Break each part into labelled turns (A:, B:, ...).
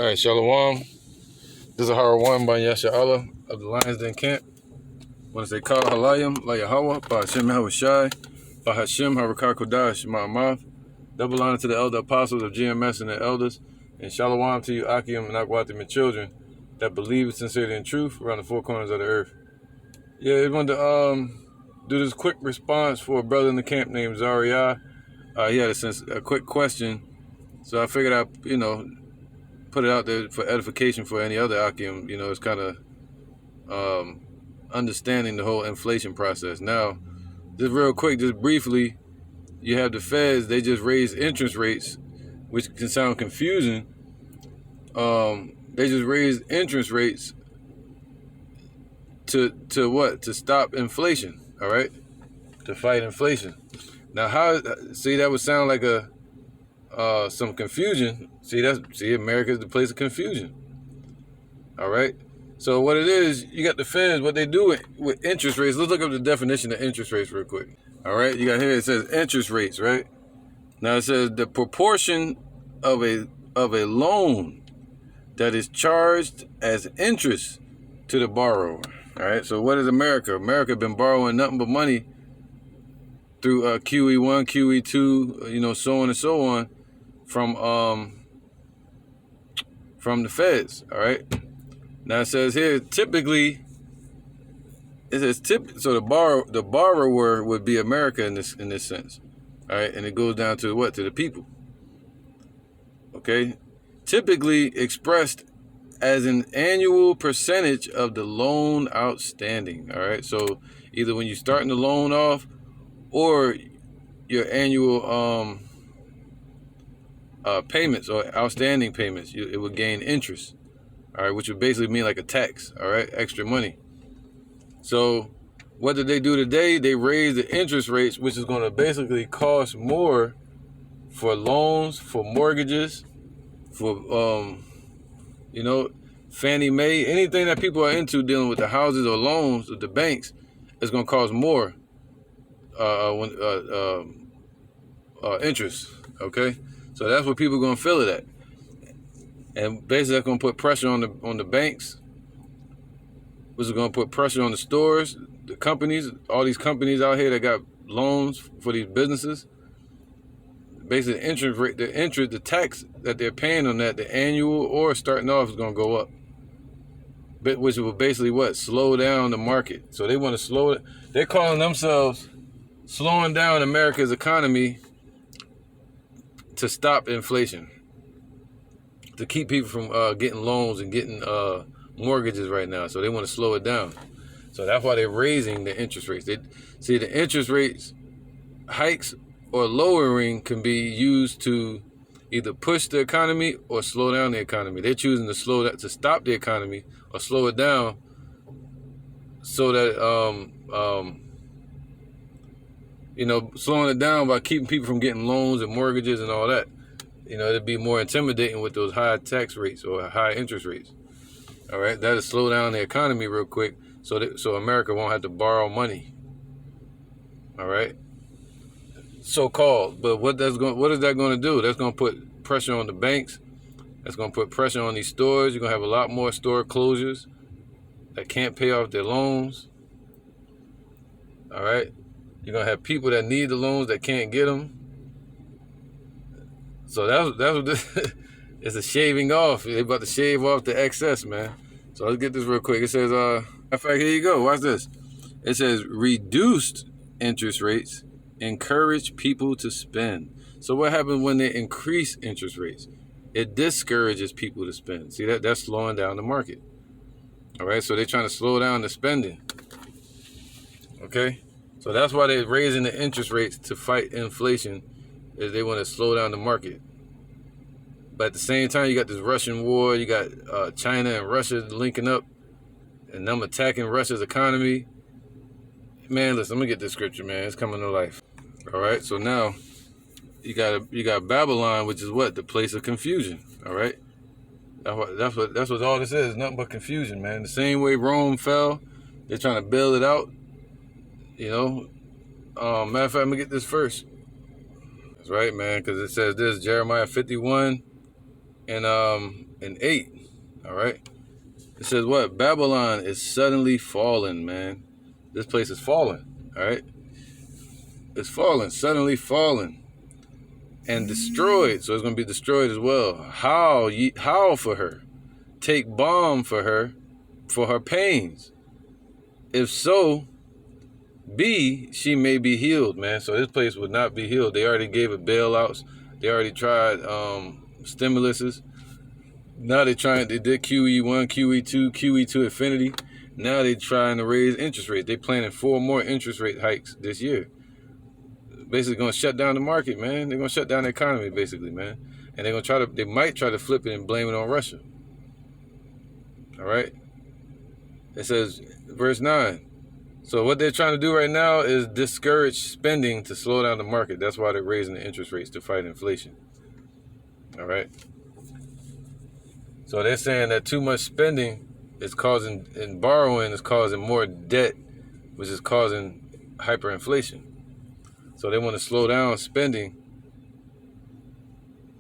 A: All right, Shalom. This is Hara 1 by Yasha Allah of the Lions Den Camp. When they call Halayim, La Yahweh, by Hashem Yahushai, by Hashem Harakar Kodash, Ma'amav. Double honor to the elder apostles of GMS and the elders. And Shalom to you, Akim and Akwatim and children that believe sincerely in truth around the four corners of the earth. Yeah, I wanted to do this quick response for a brother in the camp named Zariah. He had a quick question. So I figured I'd, put it out there for edification for any other Akim. It's kind of understanding the whole inflation process. Now, just real quick, just briefly, you have the Feds, they just raised interest rates, which can sound confusing. They just raised interest rates to what? To stop inflation, all right? To fight inflation. Now, that would sound like some confusion. See, America is the place of confusion. All right. So what it is, you got the Feds. What they do with interest rates. Let's look up the definition of interest rates real quick. All right. You got here. It says interest rates, right? Now it says the proportion of a loan that is charged as interest to the borrower. All right. So what is America? America been borrowing nothing but money through QE1, QE2, so on and so on, from the Feds. All right. Now it says here, typically, so the borrower would be America in this sense. All right, and it goes down to what? To the people. Okay, typically expressed as an annual percentage of the loan outstanding. All right, so either when you're starting the loan off, or your annual payments or outstanding payments, it would gain interest. All right, which would basically mean like a tax. All right, extra money. So what did they do today? They raised the interest rates, which is going to basically cost more for loans, for mortgages, for Fannie Mae, anything that people are into dealing with the houses or loans with the banks, is going to cost more interest. Okay, so that's what people are going to feel it at. And basically that's going to put pressure on the banks, which is going to put pressure on the stores, the companies, all these companies out here that got loans for these businesses. Basically, the interest rate, the tax that they're paying on that, the annual or starting off, is going to go up. But which will basically what? Slow down the market. So they want to slow it. They're calling themselves slowing down America's economy to stop inflation, to keep people from getting loans and getting mortgages right now. So they want to slow it down. So that's why they're raising the interest rates. The interest rates hikes or lowering can be used to either push the economy or slow down the economy. They're choosing to stop the economy or slow it down, so that slowing it down by keeping people from getting loans and mortgages and all that. It'd be more intimidating with those high tax rates or high interest rates. All right, that'll slow down the economy real quick, so America won't have to borrow money. All right, so-called. But what is that going to do? That's going to put pressure on the banks. That's going to put pressure on these stores. You're going to have a lot more store closures that can't pay off their loans. All right, you're going to have people that need the loans that can't get them. So that's what this it's a shaving off. They're about to shave off the excess, man. So let's get this real quick. It says, in fact, here you go. Watch this. It says reduced interest rates encourage people to spend. So what happens when they increase interest rates? It discourages people to spend. See, that's slowing down the market. All right, so they're trying to slow down the spending. Okay, so that's why they're raising the interest rates to fight inflation, is they want to slow down the market. But at the same time, you got this Russian war, you got China and Russia linking up, and them attacking Russia's economy. Man, listen, I'm gonna get this scripture, man. It's coming to life. All right, so now you got Babylon, which is what? The place of confusion. All right, that's what all this is. Nothing but confusion, man. The same way Rome fell, they're trying to bail it out. Matter of fact, I'm gonna get this first. That's right, man, because it says this, Jeremiah 51 and and 8. All right. It says what? Babylon is suddenly fallen, man. This place is falling. All right. It's fallen, suddenly fallen, and destroyed. So it's going to be destroyed as well. Howl for her. Take balm for her pains. If so, she may be healed, man. So this place would not be healed. They already gave it bailouts. They already tried stimuluses. Now they did QE1, QE2, QE2 Infinity. Now they're trying to raise interest rates. They're planning 4 more interest rate hikes this year. Basically going to shut down the market, man. They're going to shut down the economy, basically, man. And they might try to flip it and blame it on Russia. All right. It says, verse 9. So what they're trying to do right now is discourage spending to slow down the market. That's why they're raising the interest rates to fight inflation. All right. So they're saying that too much spending is causing, and borrowing is causing more debt, which is causing hyperinflation. So they want to slow down spending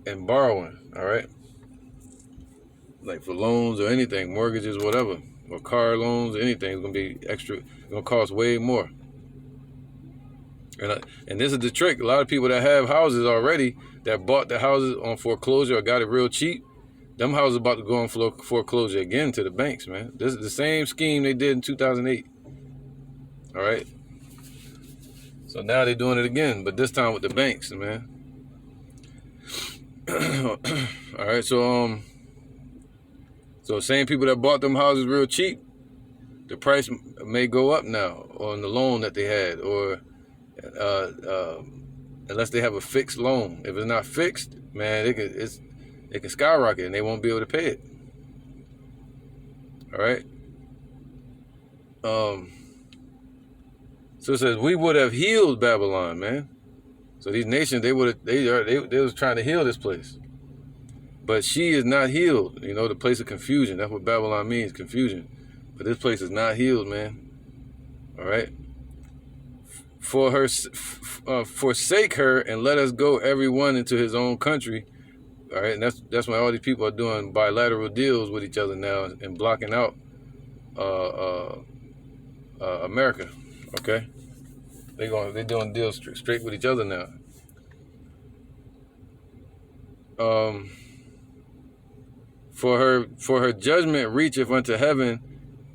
A: and borrowing, all right? Like for loans or anything, mortgages, whatever, or car loans, or anything, it's going to be extra, it's going to cost way more. And this is the trick. A lot of people that have houses already, that bought the houses on foreclosure or got it real cheap, them houses about to go on foreclosure again to the banks, man. This is the same scheme they did in 2008. All right. So now they're doing it again, but this time with the banks, man. All right. So same people that bought them houses real cheap, the price may go up now on the loan that they had, or unless they have a fixed loan. If it's not fixed, man, it can skyrocket and they won't be able to pay it. All right. So it says we would have healed Babylon, man. So these nations, they was trying to heal this place, but she is not healed. You know, the place of confusion. That's what Babylon means, confusion. But this place is not healed, man. All right. Forsake her and let us go, everyone into his own country. All right, and that's why all these people are doing bilateral deals with each other now and blocking out America. Okay, they're doing deals straight with each other now. For her judgment reacheth unto heaven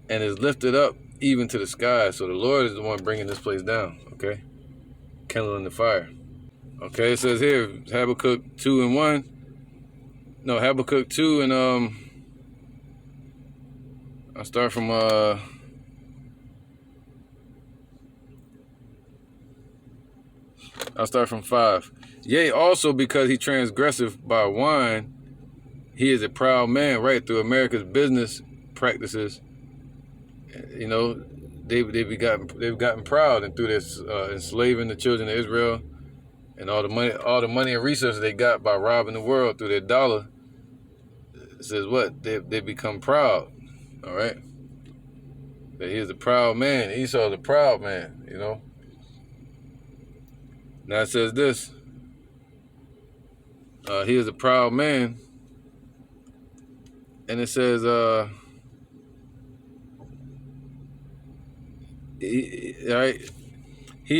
A: and is lifted up even to the sky. So the Lord is the one bringing this place down. Okay, kindling the fire. Okay, it says here Habakkuk 2:1. No, Habakkuk 2 and I'll start from I'll start from 5. Yea, also because he transgresseth by wine, he is a proud man, right? Through America's business practices, you know, they've gotten proud, and through this enslaving the children of Israel, and all the money and resources they got by robbing the world through their dollar. It says what? They become proud. All right. But he is a proud man. Esau is a proud man, you know. Now it says this. He is a proud man. And it says, he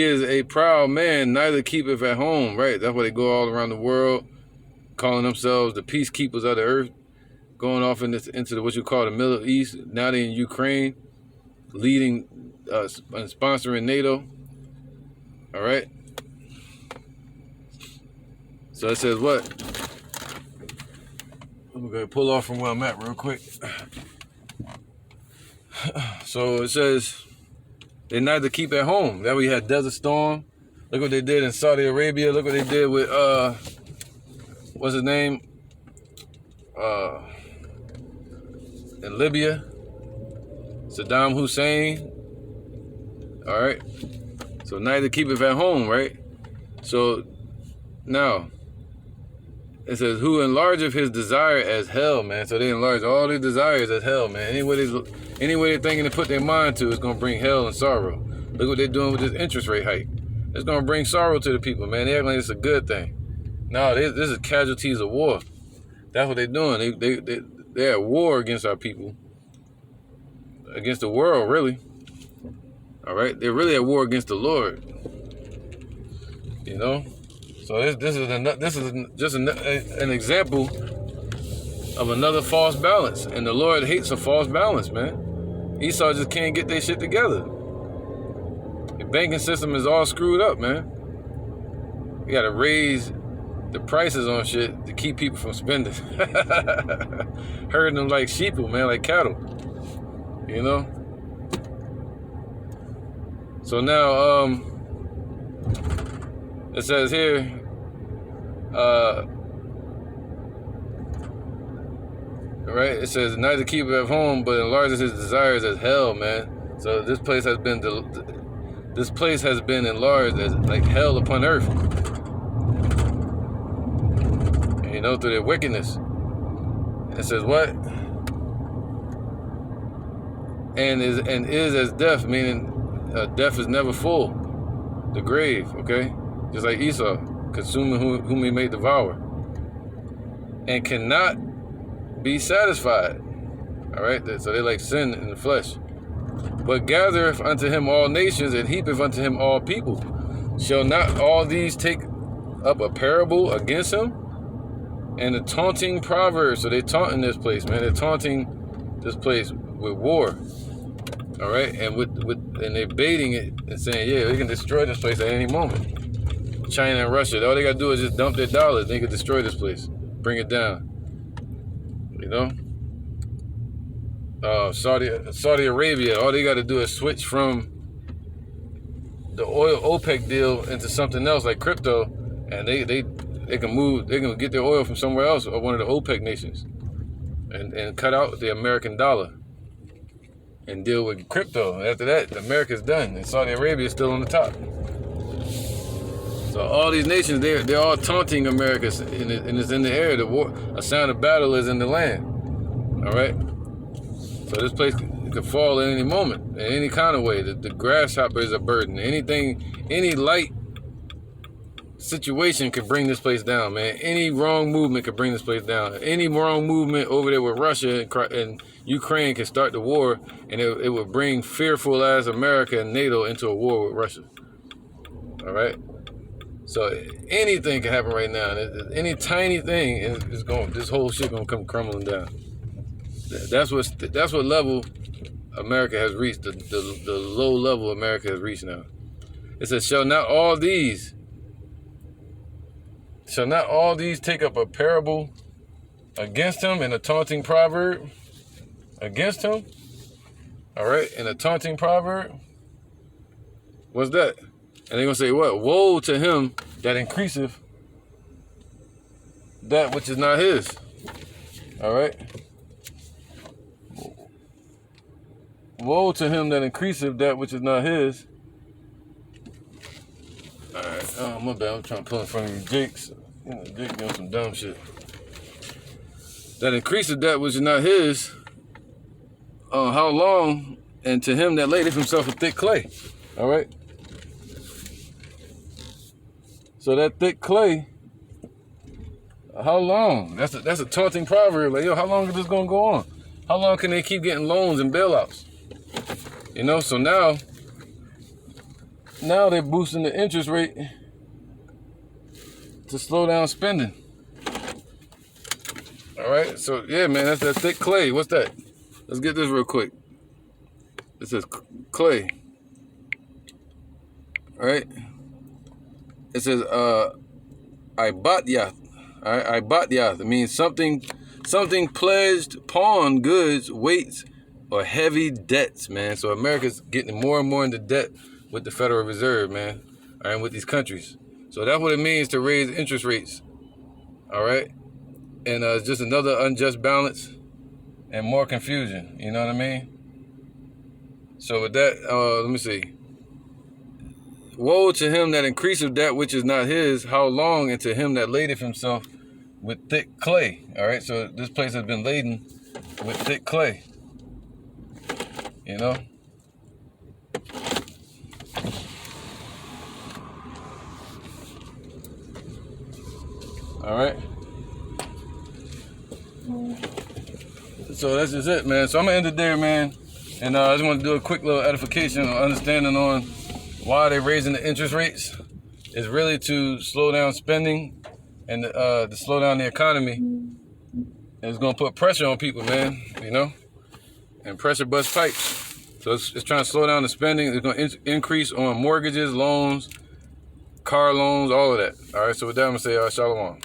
A: is a proud man, neither keepeth at home, right? That's why they go all around the world, calling themselves the peacekeepers of the earth, going off into the what you call the Middle East. Now they're in Ukraine, leading and sponsoring NATO. All right. So it says what? I'm going to pull off from where I'm at real quick. So it says, they neither keep at home. That we had Desert Storm. Look what they did in Saudi Arabia. Look what they did with, what's his name? In Libya. Saddam Hussein. All right. So neither keep it at home, right? So now, it says, who enlargeth his desire as hell, man. So they enlarge all their desires as hell, man. Any way they're thinking to put their mind to is going to bring hell and sorrow. Look what they're doing with this interest rate hike. It's going to bring sorrow to the people, man. They act like it's a good thing. No, this is casualties of war. That's what they're doing. they're at war against our people, against the world, really. All right, they're really at war against the Lord. You know, so this is just an example of another false balance, and the Lord hates a false balance, man. Esau just can't get their shit together. The banking system is all screwed up, man. You got to raise the prices on shit to keep people from spending. Herding them like sheeple, man, like cattle. You know. So now, it says here, right? It says not to keep it at home, but enlarges his desires as hell, man. So this place has been enlarged as like hell upon earth. You know, through their wickedness. It says what? And is as death, meaning death is never full. The grave, okay? Just like Esau, consuming whom he may devour. And cannot be satisfied. All right? So they like sin in the flesh. But gathereth unto him all nations, and heapeth unto him all people. Shall not all these take up a parable against him? And a taunting proverb. So they're taunting this place, man. They're taunting this place with war. All right? And and they're baiting it and saying, yeah, they can destroy this place at any moment. China and Russia, all they gotta do is just dump their dollars. They can destroy this place, bring it down. You know, Saudi Arabia, all they gotta do is switch from the oil OPEC deal into something else like crypto, and they can move. They can get their oil from somewhere else or one of the OPEC nations, and cut out the American dollar and deal with crypto. After that, America's done, and Saudi Arabia is still on the top. So all these nations, they're all taunting America, and it's in the air. The war, a sound of battle is in the land. All right. So this place could fall at any moment, in any kind of way. The grasshopper is a burden. Any light situation could bring this place down, man. Any wrong movement could bring this place down. Any wrong movement over there with Russia and Ukraine can start the war, and it would bring fearful ass America and NATO into a war with Russia. All right. So anything can happen right now. Any tiny thing is going. This whole shit gonna come crumbling down. That's what level America has reached. The low level America has reached now. It says, shall not all these take up a parable against him, and a taunting proverb against him? All right, and a taunting proverb. What's that? And they're going to say, what? Woe to him that increaseth that which is not his. All right? Woe to him that increaseth that which is not his. All right. Oh, my bad. I'm trying to pull in front of you, Jake's. You know, Jake doing some dumb shit. That increaseth that which is not his. How long? And to him that ladeth himself with thick clay. All right? So that thick clay, how long? That's a taunting proverb. Like, yo, how long is this gonna go on? How long can they keep getting loans and bailouts? You know, so now they're boosting the interest rate to slow down spending. All right, so yeah, man, that's that thick clay. What's that? Let's get this real quick. It says clay. All right. It says, Ibatyath. All right, Ibatyath. It means something pledged, pawn, goods, weights, or heavy debts, man. So America's getting more and more into debt with the Federal Reserve, man. All right, with these countries. So that's what it means to raise interest rates. All right. And it's just another unjust balance and more confusion. You know what I mean? So with that, let me see. Woe to him that increaseth that which is not his, how long, and to him that ladeth himself with thick clay. All right, so this place has been laden with thick clay. You know? All right. So that's just it, man. So I'm gonna end it there, man. And I just want to do a quick little edification or understanding on why they're raising the interest rates. It's really to slow down spending and to slow down the economy. And it's gonna put pressure on people, man. You know, and pressure busts pipes. So it's trying to slow down the spending. It's gonna increase on mortgages, loans, car loans, all of that. All right. So with that, I'm gonna say, shalom.